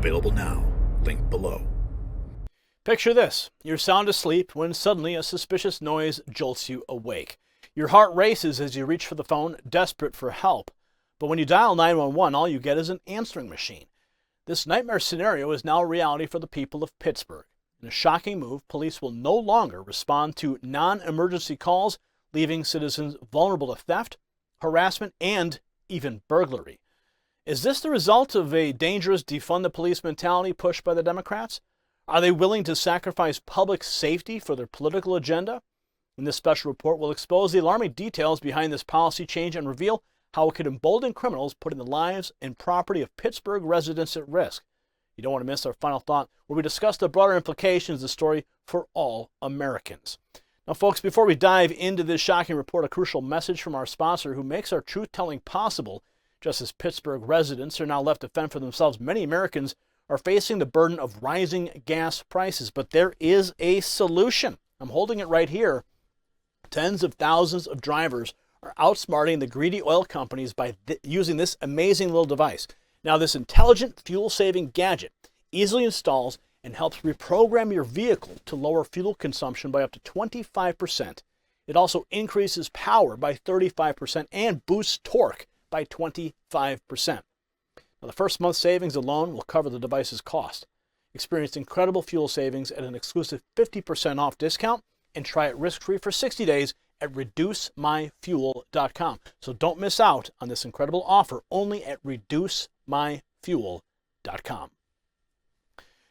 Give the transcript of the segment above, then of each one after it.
Available now. Link below. Picture this. You're sound asleep when suddenly a suspicious noise jolts you awake. Your heart races as you reach for the phone, desperate for help. But when you dial 911, all you get is an answering machine. This nightmare scenario is now a reality for the people of Pittsburgh. In a shocking move, police will no longer respond to non-emergency calls, leaving citizens vulnerable to theft, harassment, and even burglary. Is this the result of a dangerous defund the police mentality pushed by the Democrats? Are they willing to sacrifice public safety for their political agenda? In this special report, we'll expose the alarming details behind this policy change and reveal how it could embolden criminals, putting the lives and property of Pittsburgh residents at risk. You don't want to miss our final thought, where we discuss the broader implications of the story for all Americans. Now, folks, before we dive into this shocking report, a crucial message from our sponsor who makes our truth-telling possible. Just as Pittsburgh residents are now left to fend for themselves, many Americans are facing the burden of rising gas prices. But there is a solution. I'm holding it right here. Tens of thousands of drivers are outsmarting the greedy oil companies by using this amazing little device. Now, this intelligent fuel-saving gadget easily installs and helps reprogram your vehicle to lower fuel consumption by up to 25%. It also increases power by 35% and boosts torque by 25%. Now, the first month's savings alone will cover the device's cost. Experience incredible fuel savings at an exclusive 50% off discount and try it risk-free for 60 days at reducemyfuel.com. So don't miss out on this incredible offer only at reducemyfuel.com.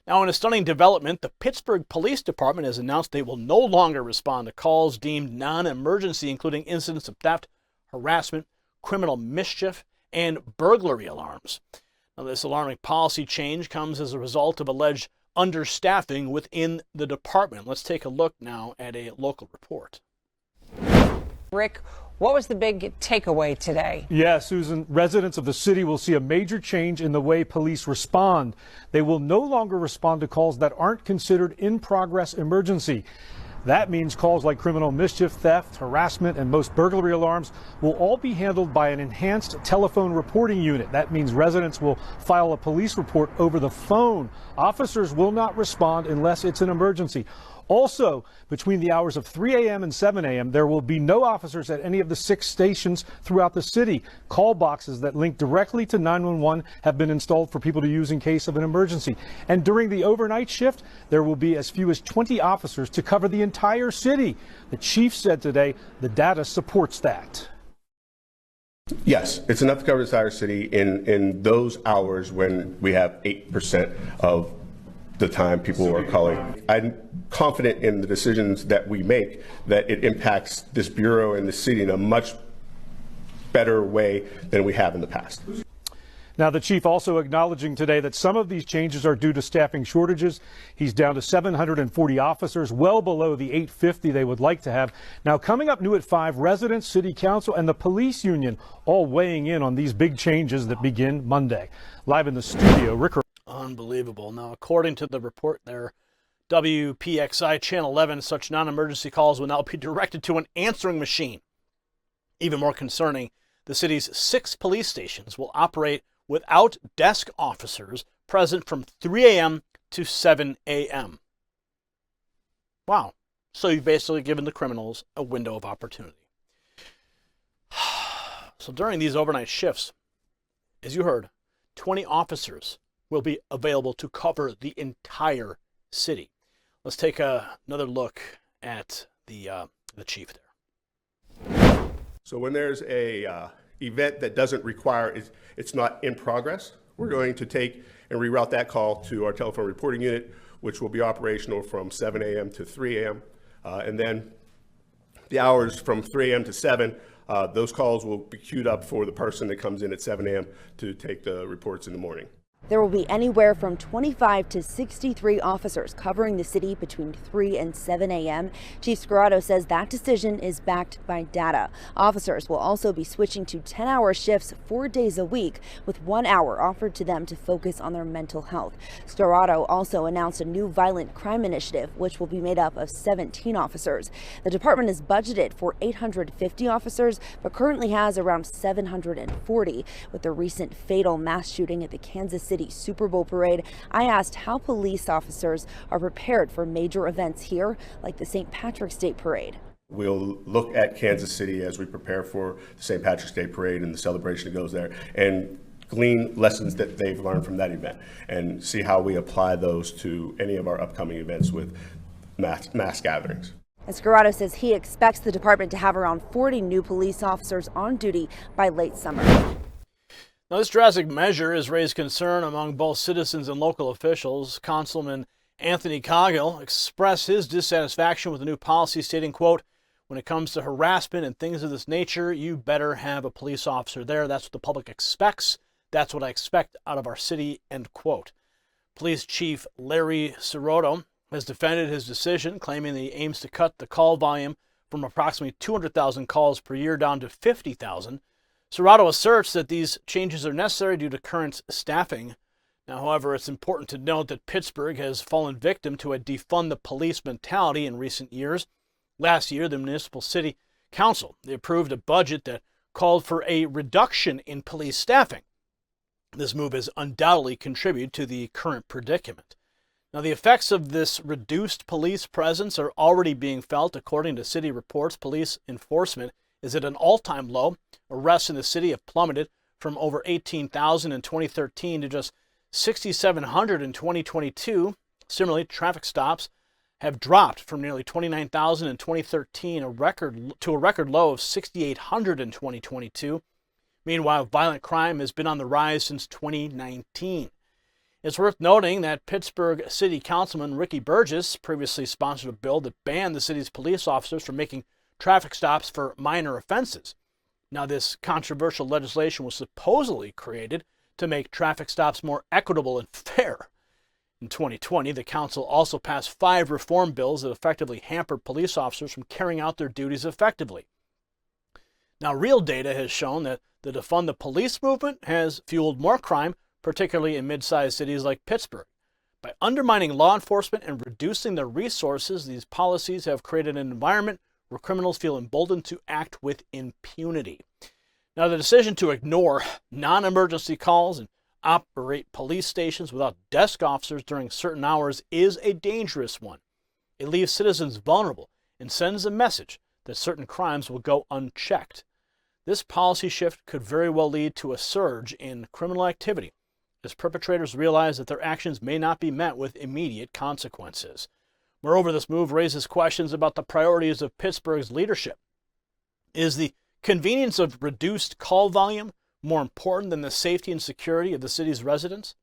Now, in a stunning development, the Pittsburgh Police Department has announced they will no longer respond to calls deemed non-emergency, including incidents of theft, harassment, criminal mischief, and burglary alarms. Now, this alarming policy change comes as a result of alleged understaffing within the department. Let's take a look now at a local report. Rick, what was the big takeaway today? Yeah, Susan, residents of the city will see a major change in the way police respond. They will no longer respond to calls that aren't considered in-progress emergency. That means calls like criminal mischief, theft, harassment, and most burglary alarms will all be handled by an enhanced telephone reporting unit. That means residents will file a police report over the phone. Officers will not respond unless it's an emergency. Also, between the hours of 3 a.m. and 7 a.m., there will be no officers at any of the 6 stations throughout the city. Call boxes that link directly to 911 have been installed for people to use in case of an emergency. And during the overnight shift, there will be as few as 20 officers to cover the entire city. The chief said today the data supports that. Yes, it's enough to cover the entire city in those hours when we have 8% of the time people are calling. I'm confident in the decisions that we make that it impacts this bureau and the city in a much better way than we have in the past. Now, the chief also acknowledging today that some of these changes are due to staffing shortages. He's down to 740 officers, well below the 850 they would like to have. Now, coming up new at 5, residents, city council, and the police union all weighing in on these big changes that begin Monday. Live in the studio, Rick. Unbelievable. Now, according to the report there, WPXI Channel 11, such non-emergency calls will now be directed to an answering machine. Even more concerning, the city's 6 police stations will operate without desk officers present from 3 a.m. to 7 a.m. Wow. So you've basically given the criminals a window of opportunity. So during these overnight shifts, as you heard, 20 officers will be available to cover the entire city. Let's take another look at the chief there. So when there's a event that doesn't require, it's not in progress, we're going to take and reroute that call to our telephone reporting unit, which will be operational from 7 a.m. to 3 a.m. And then the hours from 3 a.m. to 7, those calls will be queued up for the person that comes in at 7 a.m. to take the reports in the morning. There will be anywhere from 25 to 63 officers covering the city between 3 and 7 a.m. Chief Scarrato says that decision is backed by data. Officers will also be switching to 10-hour shifts 4 days a week, with 1 hour offered to them to focus on their mental health. Scarrato also announced a new violent crime initiative, which will be made up of 17 officers. The department is budgeted for 850 officers, but currently has around 740, with the recent fatal mass shooting at the Kansas City City Super Bowl parade. I asked how police officers are prepared for major events here, like the St. Patrick's Day parade. We'll look at Kansas City as we prepare for the St. Patrick's Day parade and the celebration that goes there, and glean lessons that they've learned from that event and see how we apply those to any of our upcoming events with mass gatherings. Escarado says he expects the department to have around 40 new police officers on duty by late summer. Now, this drastic measure has raised concern among both citizens and local officials. Councilman Anthony Coggill expressed his dissatisfaction with the new policy, stating, quote, "When it comes to harassment and things of this nature, you better have a police officer there. That's what the public expects. That's what I expect out of our city," end quote. Police Chief Larry Serrato has defended his decision, claiming that he aims to cut the call volume from approximately 200,000 calls per year down to 50,000. Serrato asserts that these changes are necessary due to current staffing. Now, however, it's important to note that Pittsburgh has fallen victim to a defund the police mentality in recent years. Last year, the municipal city council, they approved a budget that called for a reduction in police staffing. This move has undoubtedly contributed to the current predicament. Now, the effects of this reduced police presence are already being felt. According to city reports, police enforcement is at an all-time low. Arrests in the city have plummeted from over 18,000 in 2013 to just 6,700 in 2022. Similarly, traffic stops have dropped from nearly 29,000 in 2013 to a record low of 6,800 in 2022. Meanwhile, violent crime has been on the rise since 2019. It's worth noting that Pittsburgh City Councilman Ricky Burgess previously sponsored a bill that banned the city's police officers from making traffic stops for minor offenses. Now, this controversial legislation was supposedly created to make traffic stops more equitable and fair. In 2020, the council also passed 5 reform bills that effectively hampered police officers from carrying out their duties effectively. Now, real data has shown that the defund the police movement has fueled more crime, particularly in mid-sized cities like Pittsburgh. By undermining law enforcement and reducing their resources, these policies have created an environment where criminals feel emboldened to act with impunity. Now, the decision to ignore non-emergency calls and operate police stations without desk officers during certain hours is a dangerous one. It leaves citizens vulnerable and sends a message that certain crimes will go unchecked. This policy shift could very well lead to a surge in criminal activity as perpetrators realize that their actions may not be met with immediate consequences. Moreover, this move raises questions about the priorities of Pittsburgh's leadership. Is the convenience of reduced call volume more important than the safety and security of the city's residents?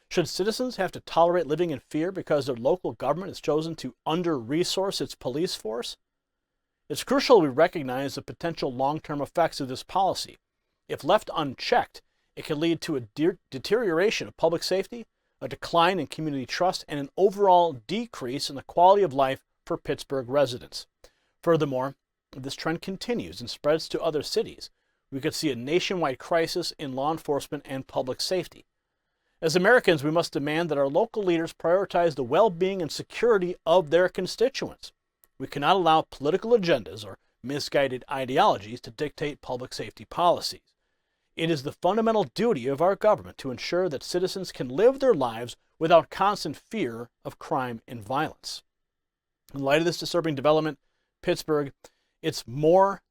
Should citizens have to tolerate living in fear because their local government has chosen to under-resource its police force? It's crucial we recognize the potential long-term effects of this policy. If left unchecked, it could lead to a deterioration of public safety, a decline in community trust, and an overall decrease in the quality of life for Pittsburgh residents. Furthermore, if this trend continues and spreads to other cities, we could see a nationwide crisis in law enforcement and public safety. As Americans, we must demand that our local leaders prioritize the well-being and security of their constituents. We cannot allow political agendas or misguided ideologies to dictate public safety policies. It is the fundamental duty of our government to ensure that citizens can live their lives without constant fear of crime and violence. In light of this disturbing development, Pittsburgh, it's more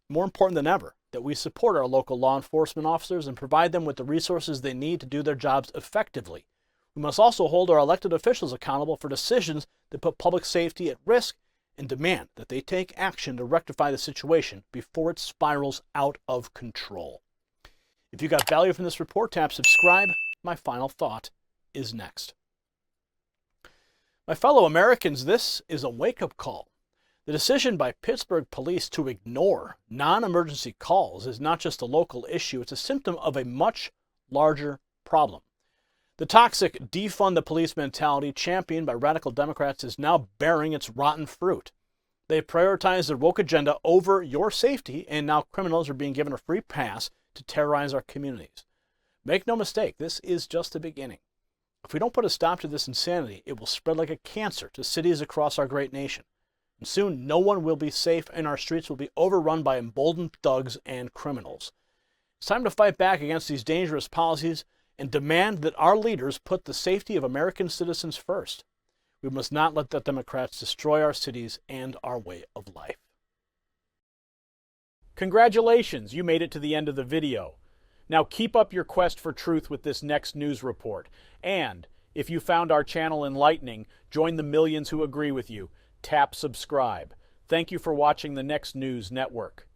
important than ever that we support our local law enforcement officers and provide them with the resources they need to do their jobs effectively. We must also hold our elected officials accountable for decisions that put public safety at risk and demand that they take action to rectify the situation before it spirals out of control. If you got value from this report, tap subscribe. My final thought is next. My fellow Americans, this is a wake-up call. The decision by Pittsburgh police to ignore non-emergency calls is not just a local issue, it's a symptom of a much larger problem. The toxic defund the police mentality championed by radical Democrats is now bearing its rotten fruit. They prioritize their woke agenda over your safety, and now criminals are being given a free pass to terrorize our communities. Make no mistake, this is just the beginning. If we don't put a stop to this insanity, it will spread like a cancer to cities across our great nation. And soon, no one will be safe, and our streets will be overrun by emboldened thugs and criminals. It's time to fight back against these dangerous policies and demand that our leaders put the safety of American citizens first. We must not let the Democrats destroy our cities and our way of life. Congratulations, you made it to the end of the video. Now keep up your quest for truth with this next news report. And if you found our channel enlightening, join the millions who agree with you. Tap subscribe. Thank you for watching the Next News Network.